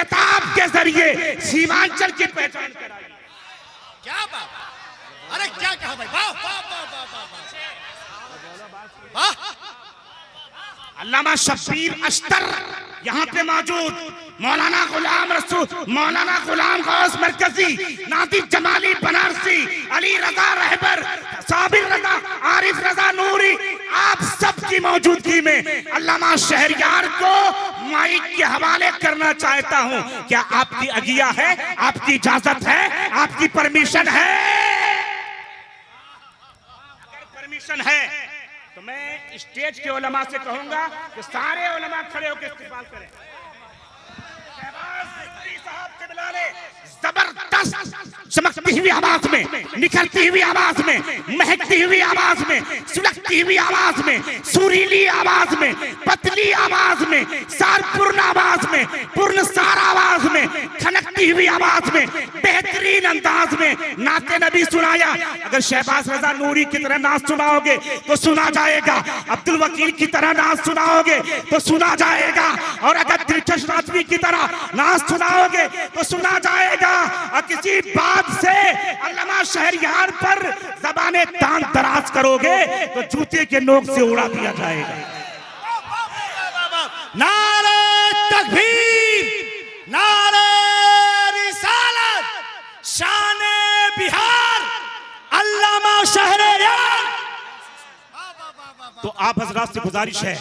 खिताब के जरिए सीमांचल की पहचान कराई। क्या बात, अरे क्या कहा भाई, वाह वाह वाह वाह वाह वाह। अल्लामा शब्बीर अख्तर यहाँ पे मौजूद, मौलाना गुलाम गौस मरकजी, नादिर जमाली बनारसी, अली रजा रहबर, साबिर रजा, आरिफ रजा नूरी, आप सबकी मौजूदगी में अल्लामा शहरयार को माइक के हवाले करना चाहता हूँ। क्या आपकी अगिया है, आपकी इजाजत है, आपकी परमिशन है? अगर परमिशन है तो मैं स्टेज के उलमा से कहूंगा कि सारे उलमा खड़े होकर इस्तेमाल करें। जबरदस्त चमकती हुई आवाज में, निखरती हुई आवाज में, महकती हुई आवाज में, सुलगती हुई आवाज में, सुरीली आवाज में, पतली आवाज में, सारपूर्ण आवाज में, पूर्णसार आवाज में, खनकती हुई आवाज में, बेहतरीन अंदाज में नाते नबी सुनाया। अगर शहबाज रजा नूरी की तरह नाच सुनाओगे तो सुना जाएगा, अब्दुल वकील की तरह नाच सुनाओगे तो सुना जाएगा, और अगर दिलकश राजवी की तरह नाच सुनाओगे तो सुना जाएगा। और किसी बात से अल्लामा शहरयार पर ज़बाने तान दराज करोगे तो जूते के नोक से उड़ा दिया जाएगा। नारे तकबीर, नारे रिसालत, शाने बिहार, अल्लामा शहरयार। तो आप हजरात से गुजारिश है,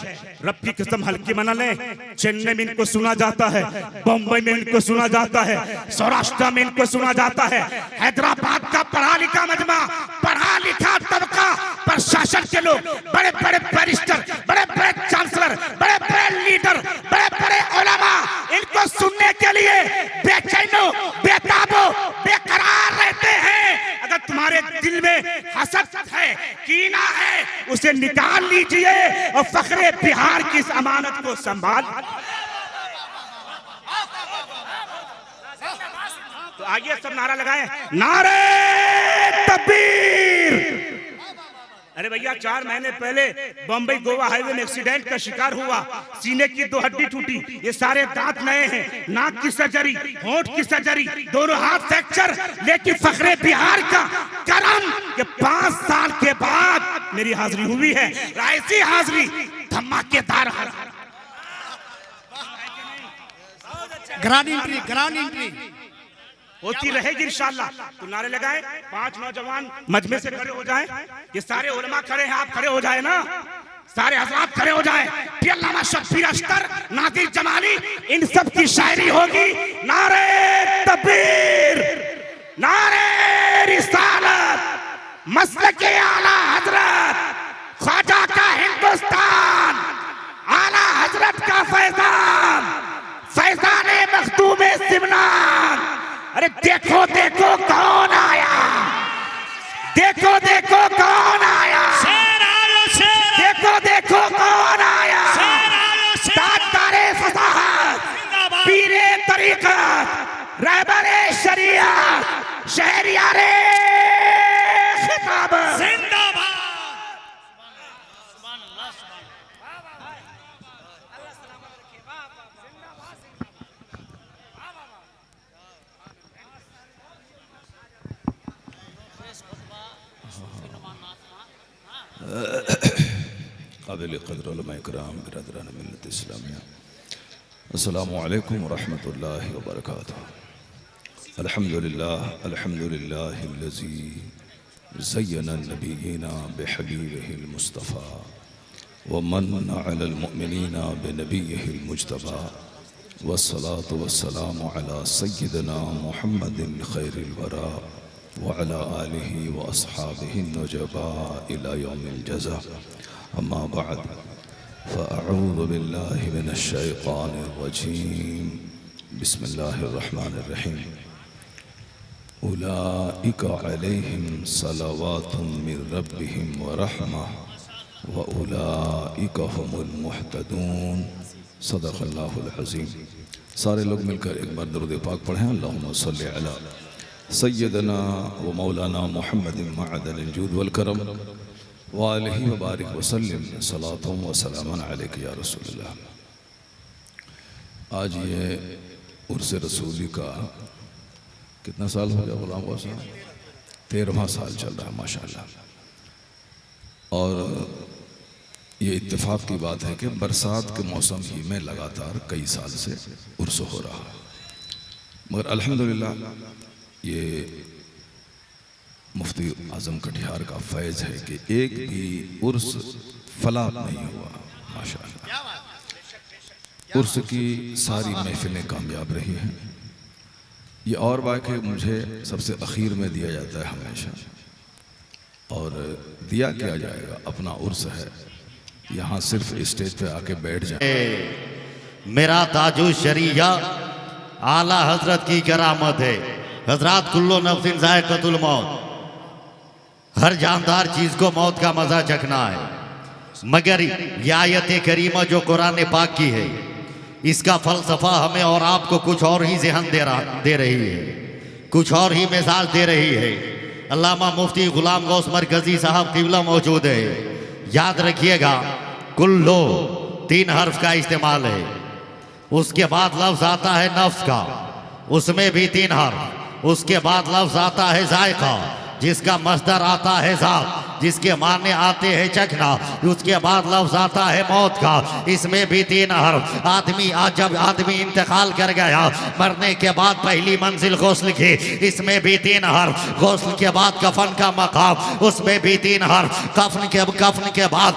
रब की कसम हल्की मना लें। चेन्नई में इनको सुना जाता है, बम्बई में इनको सुना जाता है, सौराष्ट्र में इनको सुना जाता है। हैदराबाद का पढ़ा लिखा मजमा, पढ़ा लिखा तबका, प्रशासन के लोग, बड़े बड़े बैरिस्टर, बड़े बड़े चांसलर, बड़े बड़े लीडर, बड़े बड़े उलमा इनको सुनने के लिए बेचैनो, बेताबो, बेकरार रहते हैं। अगर तुम्हारे दिल में हसद है, कीना है, उसे निकाल लीजिए और फखरे बिहार की इस अमानत को संभाल। तो आइए सब नारा लगाएं, नारे तकबीर। अरे भैया 4 महीने पहले बम्बई गोवा हाईवे में एक्सीडेंट का शिकार हुआ, सीने की 2 हड्डी टूटी, ये सारे दांत नए हैं, नाक की सर्जरी, होंठ की सर्जरी, दोनों हाथ फ्रैक्चर, लेकिन फखरे बिहार का करम कि 5 साल के बाद मेरी हाजिरी हुई है। ऐसी हाजिरी, धमाकेदार हाजिरी, ग्रांड एंट्री होती रहेगी इंशाअल्लाह। तो नारे लगाए, 5 नौजवान मजमे से खड़े हो जाएं। ये सारे उलमा खड़े हैं, आप खड़े हो जाए ना, सारे हजरात खड़े हो जाएं। फिर अल्लामा शब्बीर अख्तर, नादिर जमाली, इन सब की शायरी होगी। नारे तकबीर, नारे रिसालत, मसलके आला हजरत, ख्वाजा का हिंदुस्तान, आला हजरत का फैजान, फैजाने मखदूमे सिमनान। अरे देखो देखो कौन आया, देखो देखो कौन आया, देखो देखो कौन आया, ताजदारे फसाहत, पीरे तरीकत, रहबरे शरीयत, शहरियारे खिताब जिंदाबाद। काबिल क़द्र उलमा इकराम, बिरादरान मिल्लत इस्लामिया, अस्सलामु अलैकुम व रहमतुल्लाहि व बरकातुहू। अल्हम्दुलिल्लाहिल्लज़ी ज़य्यना नबिय्यिना बिहबीबिहिल मुस्तफ़ा व मन्ना अलल मुअमिनीना बिनबिय्यिहिल मुज्तबा वस्सलातु वस्सलामु अला सय्यिदिना मुहम्मदिन खैरिल वरा व अला आलिहि व अस्हाबिहि नुजबा इला यौमिल जज़ा। अम्मा बाद फ़अऊज़ु बिल्लाहि मिनश शैतानिर रजीम। बिस्मिल्लाहिर रहमानिर रहीम। उलाइका अलैहिम सलावातुम मिर रब्बिहिम व रहमा व उलाइका हुमुल मुहतदून। सदक़ल्लाहुल अज़ीम। सारे लोग मिलकर एक बार दरूद पाक पढ़ें। अल्लाहुम्मा सल्लि अला सय्यदना व मौलाना मुहम्मदिन मअदनिल जूद वल करम व आलिहि व बारिक व सल्लिम सलातुम व सलामन अलैका या रसूलल्लाह। आज ये उर्स रसूली का कितना साल हो गया गुलाम गौस साहब? 13वां साल चल रहा है माशाल्लाह। और ये इत्तेफाक की बात है कि बरसात के मौसम ही में लगातार कई साल से उर्स हो रहा है, मगर अल्हम्दुलिल्लाह ये मुफ्ती आज़म कटिहार का फैज़ है कि एक भी उर्स फलाह नहीं हुआ माशाअल्लाह। उर्स की सारी महफिलें कामयाब रही हैं। ये और बात है मुझे सबसे आखिर में दिया जाता है हमेशा, और दिया क्या जाएगा, अपना उर्स है, यहाँ सिर्फ स्टेज पे आके बैठ जाए। मेरा ताजु शरिया आला हजरत की करामत है। हजरत कुल्लो नफ्सिन ज़ायक़तुल मौत, हर जानदार चीज को मौत का मजा चखना है, मगर ये आयत करीमा जो कुरान पाक की है इसका फलसफा हमें और आपको कुछ और ही ज़हन दे रही है, कुछ और ही मिसाल दे रही है। अल्लामा मुफ्ती गुलाम गौस मरकजी साहब क़िबला मौजूद है। याद रखिएगा कुल्लो 3 हर्फ का इस्तेमाल है, उसके बाद लफ्ज आता है नफ्स का, उसमें भी 3 हर्फ, उसके बाद लफ्ज आता है जायका जिसका मस्दर आता है ज़ात, जिसके माने आते हैं चखना, उसके बाद लफ्ज आता है मौत का, इसमें भी 3 हर्फ। आदमी जब आदमी इंतकाल कर गया, मरने के बाद पहली मंजिल गौस्ल की, इसमें भी 3 हर्फ। गौस्ल के बाद कफन का मकाम, उसमें भी 3 हर्फ। कफन के बाद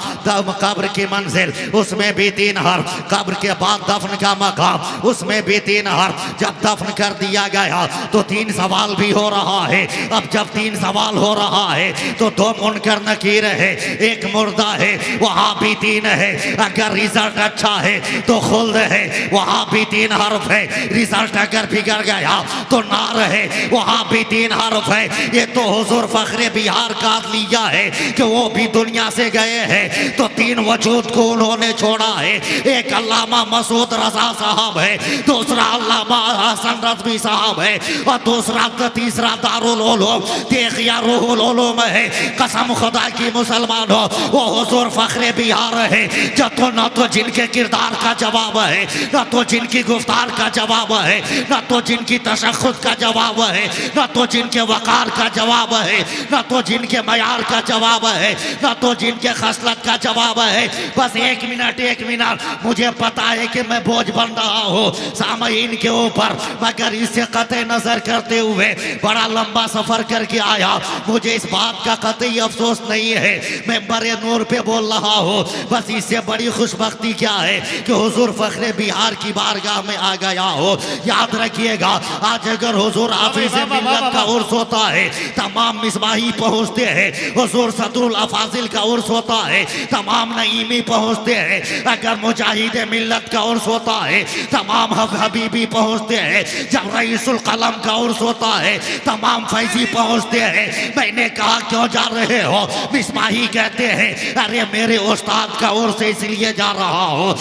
कब्र की मंजिल, उसमें भी 3 हर्फ। कब्र के बाद दफन का मकाम, उसमें भी 3 हर्फ। जब दफन कर दिया गया तो 3 सवाल भी हो रहा है। अब जब 3 सवाल हो रहा है तो 2 मुनकर नकीर है, 1 मुर्दा है, वहां भी 3 है। अगर रिजल्ट अच्छा है तो खुल्द है, वहां भी 3 हर्फ है। रिजल्ट अगर बिगड़ गया तो नार है, वहां भी 3 हर्फ है। ये तो हुजूर फखरे बिहार का लिया है कि वो भी दुनिया से गए हैं तो 3 वजूद को उन्होंने छोड़ा है। एक अल्लामा मसूद रजा साहब है, दूसरा अल्लामा हसन रज़वी साहब है, और तीसरा दारुल उलूम देखिया रूहुल उलूम है। कसम खुदा की मुसलमानों, वो हुजूर फखरे बिहार है जो तो न तो जिनके किरदार का जवाब है, न तो जिनकी गुफ्तार का जवाब है, न तो जिनकी तशख्खुस का जवाब है, न तो जिनके वकार का जवाब है, न तो जिनके मयार का जवाब है, न तो जिनके खसलत का जवाब है। बस 1 मिनट, मुझे पता है कि मैं बोझ बन रहा हूँ सामईन के ऊपर, मगर इससे कतई नजर करते हुए बड़ा लंबा सफर करके आया। मुझे इस बात का कतई अफसोस नहीं है, मैं बड़े नूर पे बोल रहा हूँ। बस इससे बड़ी खुशबख्ती क्या है कि हुजूर फखरे बिहार की बारगाह में आ गया हो। याद रखिएगा, आज अगर हुजूर हाफिज़ मिल्लत का उर्स होता है तमाम मिसबाही पहुँचते हैं, हुजूर सदरुल अफाजिल का उर्स होता है तमाम नईमी पहुँचते हैं, अगर मुजाहिद मिल्लत का उर्स होता है तमाम हबीबी पहुँचते हैं, जब रईसुल कलम का उर्स होता है तमाम फैजी पहुँचते हैं। मैंने कहा क्यों जा रहे हो? मिसबाही कहते हैं अरे मेरे उस्ताद का उर्स इसलिए जा रहा हूँ।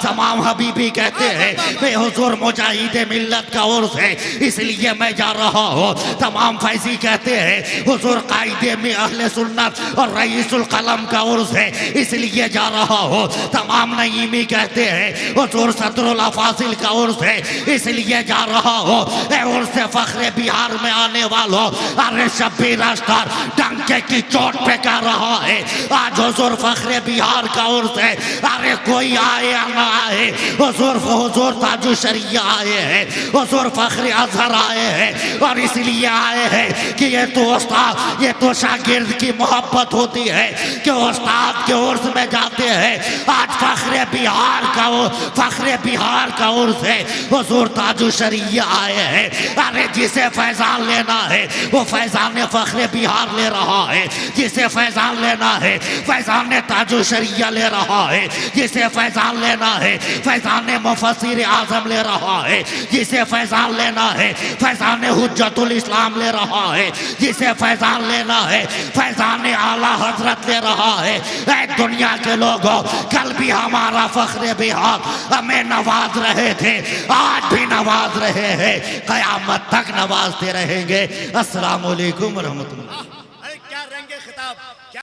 तमाम हबीबी कहते हैं मैं हुजूर मुजाहिद मिल्लत का उर्स है इसलिए मैं जा रहा हूँ। तमाम फैजी कहते हैं हुजूर कायदे में अहले सुन्नत और रईसुल कलम का उर्स है इसलिए जा रहा हूँ। तमाम नईमी कहते हैं हुजूर सदरुल अफाजिल का उर्स है इसलिए जा रहा हूँ। उर्स फखरे बिहार में आने वालों, अरे शब्बीर अस्तर डंके की चोट पे कह रहा है आज हुजूर फखरे बिहार का उर्स है। अरे कोई आए या ना आए, हुजूर ताजु शरिया आए हैं, हुजूर फखरे अजहर आए हैं, और इसलिए आए हैं कि ये तो उस्ताद, ये तो शागिर्द की मोहब्बत होती है कि उस्ताद के उर्स में जाते हैं। आज फखरे बिहार का उर्स है, हुजूर ताजु शरिया आए हैं। अरे जिसे फैजान लेना है वो फैजान फखरे बिहार ले रहा है, जिसे फैजान लेना है फैजान ताजु शरिया ले रहा है, जिसे फैजान लेना है फैजान मुफस्सिर आजम ले रहा है, जिसे फैजान लेना है फैजान हुज्जतुल इस्लाम ले रहा है, जिसे फैजान लेना है फैजान आला हजरत ले रहा है। ऐ दुनिया के लोगों, कल भी हमारा फखरे बिहार हमें नवाज रहे थे, आज भी नवाज रहे हैं, कयामत तक नवाजते रहेंगे। अस्सलाम वालेकुम रहमतुल्लाह।